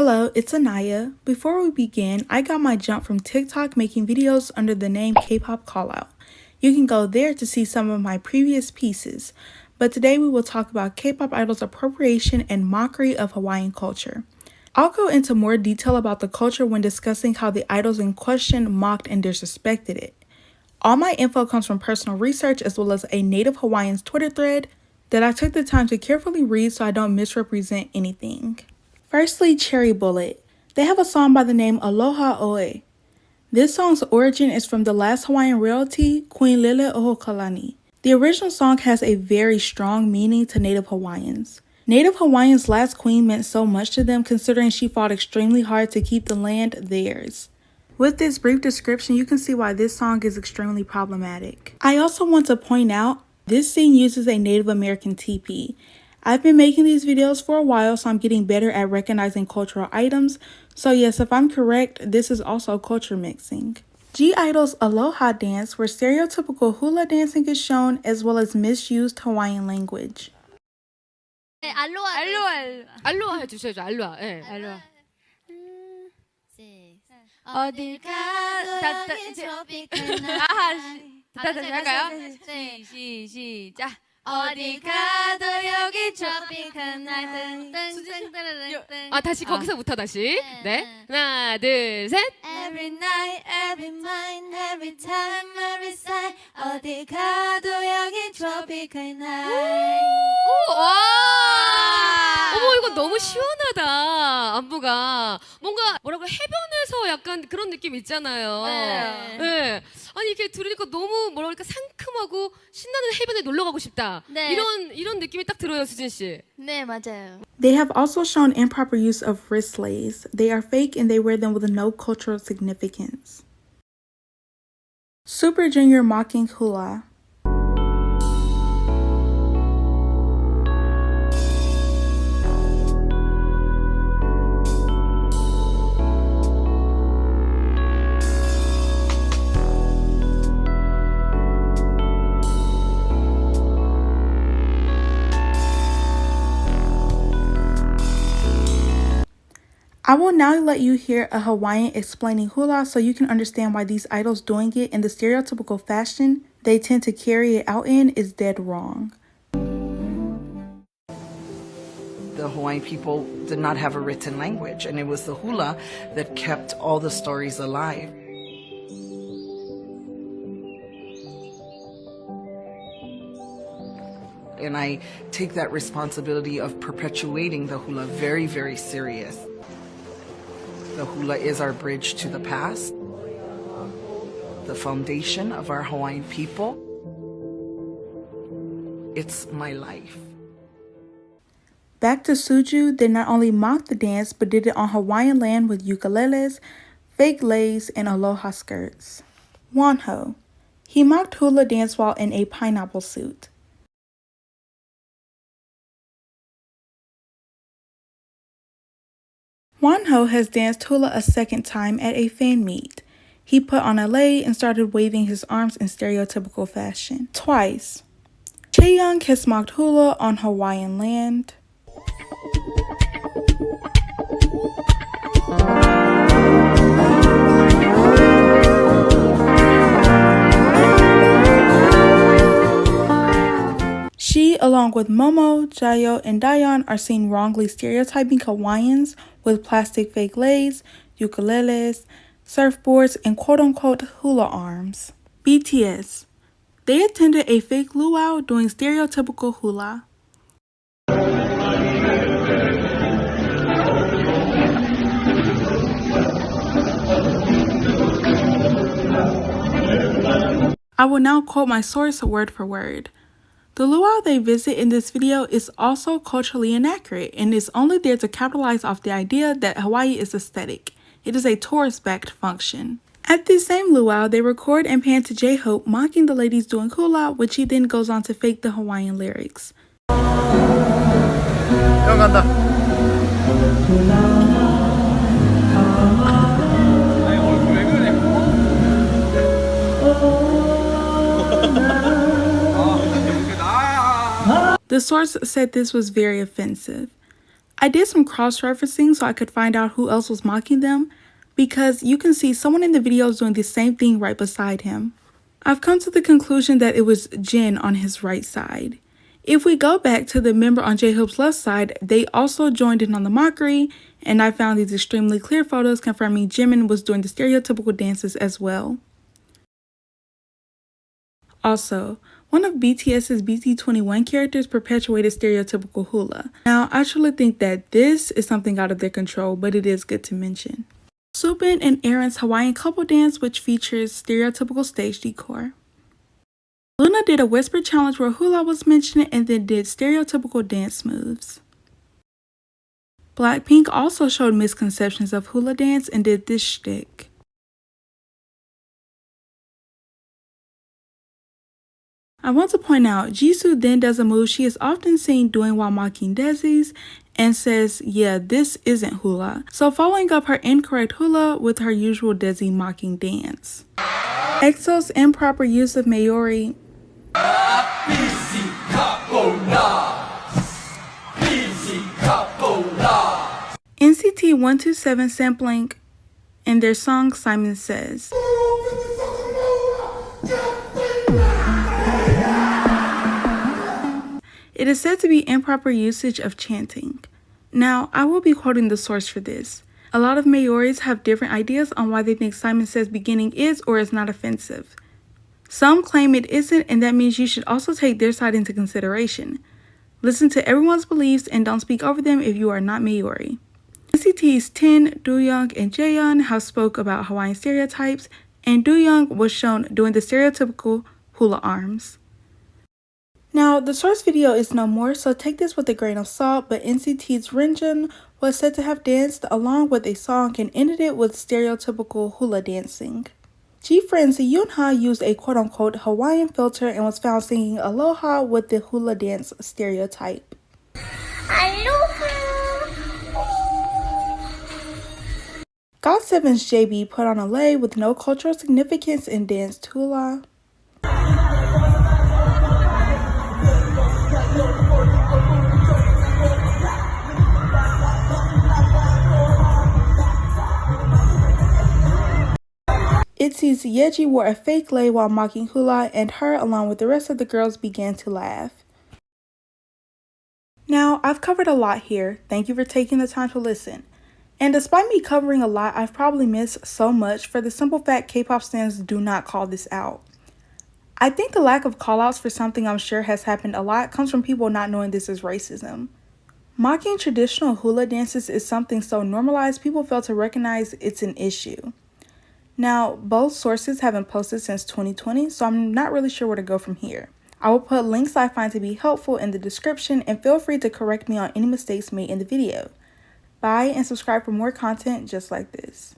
Hello, it's Anaya. Before we begin, I got my jump from TikTok making videos under the name Kpop Callout. You can go there to see some of my previous pieces, but today we will talk about K-pop idols' appropriation and mockery of Hawaiian culture. I'll go into more detail about the culture when discussing how the idols in question mocked and disrespected it. All my info comes from personal research as well as a native Hawaiian's Twitter thread that I took the time to carefully read so I don't misrepresent anything. Firstly, Cherry Bullet. They have a song by the name Aloha Oe. This song's origin is from the last Hawaiian royalty, Queen Lele Ohokalani. The original song has a very strong meaning to Native Hawaiians. Native Hawaiians' last queen meant so much to them considering she fought extremely hard to keep the land theirs. With this brief description, you can see why this song is extremely problematic. I also want to point out, this scene uses a Native American teepee. I've been making these videos for a while, so I'm getting better at recognizing cultural items. So yes, if I'm correct, this is also culture mixing. G-Idol's Aloha dance, where stereotypical hula dancing is shown, as well as misused Hawaiian language. 알로하 해주셔야죠. 알로하. 예. 알로하. 어딜 가도 이제 다시 할까요? 시작. 어디 가도 여기 tropical night. 다시 거기서부터 다시. 네. 하나, 둘, 셋. Every night, every mind, every time, every sign. 어디 가도 여기 tropical night. 어머, 이거 너무 시원하다. 안무가 뭔가 뭐라고 해변에서 약간 그런 느낌 있잖아요. 네. 아니 이렇게 들으니까 너무 뭐랄까 상큼하고 신나는 해변에 놀러 가고 싶다. 네. 이런 느낌이 딱 들어요, 수진 씨. 네, 맞아요. They have also shown improper use of wristlays. They are fake and they wear them with no cultural significance. Super Junior mocking hula. I will now let you hear a Hawaiian explaining hula so you can understand why these idols doing it in the stereotypical fashion they tend to carry it out in is dead wrong. The Hawaiian people did not have a written language, and it was the hula that kept all the stories alive. And I take that responsibility of perpetuating the hula very, very serious. The hula is our bridge to the past, the foundation of our Hawaiian people. It's my life. Back to Suju, they not only mocked the dance but did it on Hawaiian land with ukuleles, fake leis, and aloha skirts. Wonho. He mocked hula dance while in a pineapple suit. Wonho has danced hula a second time at a fan meet. He put on a lei and started waving his arms in stereotypical fashion. Twice. Chaeyoung has mocked hula on Hawaiian land. She, along with Momo, Jayo, and Dayon, are seen wrongly stereotyping Hawaiians with plastic fake leis, ukuleles, surfboards, and quote-unquote hula arms. BTS. They attended a fake luau doing stereotypical hula. I will now quote my source word for word. The luau they visit in this video is also culturally inaccurate and is only there to capitalize off the idea that Hawaii is aesthetic. It is a tourist-backed function. At this same luau, they record and pan to J-Hope mocking the ladies doing hula, which he then goes on to fake the Hawaiian lyrics. 형 간다. The source said this was very offensive. I did some cross-referencing so I could find out who else was mocking them, because you can see someone in the videos doing the same thing right beside him. I've come to the conclusion that it was Jin on his right side. If we go back to the member on J-Hope's left side, they also joined in on the mockery, and I found these extremely clear photos confirming Jimin was doing the stereotypical dances as well. Also, one of BTS's BT21 characters perpetuated stereotypical hula. Now, I truly think that this is something out of their control, but it is good to mention. Subin and Aaron's Hawaiian couple dance, which features stereotypical stage decor. Luna did a whisper challenge where hula was mentioned and then did stereotypical dance moves. Blackpink also showed misconceptions of hula dance and did this shtick. I want to point out, Jisoo then does a move she is often seen doing while mocking Desi's and says, yeah, this isn't hula. So following up her incorrect hula with her usual Desi mocking dance. EXO's improper use of Mayuri. NCT 127 sampling in their song Simon Says. It is said to be improper usage of chanting. Now, I will be quoting the source for this. A lot of Mayoris have different ideas on why they think Simon Says beginning is or is not offensive. Some claim it isn't, and that means you should also take their side into consideration. Listen to everyone's beliefs and don't speak over them if you are not Mayori. NCT's 10, Dooyoung, and Jaeyeon have spoke about Hawaiian stereotypes, and Dooyoung was shown doing the stereotypical hula arms. Now, the source video is no more, so take this with a grain of salt, but NCT's Renjun was said to have danced along with a song and ended it with stereotypical hula dancing. G-Friend's Yoonha used a quote-unquote Hawaiian filter and was found singing Aloha with the hula dance stereotype. Aloha! GOT7's JB put on a lei with no cultural significance and danced hula. ITZY's Yeji wore a fake lei while mocking hula, and her, along with the rest of the girls, began to laugh. Now, I've covered a lot here. Thank you for taking the time to listen. And despite me covering a lot, I've probably missed so much for the simple fact K-pop stans do not call this out. I think the lack of callouts for something I'm sure has happened a lot comes from people not knowing this is racism. Mocking traditional hula dances is something so normalized people fail to recognize it's an issue. Now, both sources have been posted since 2020, so I'm not really sure where to go from here. I will put links I find to be helpful in the description, and feel free to correct me on any mistakes made in the video. Bye, and subscribe for more content just like this.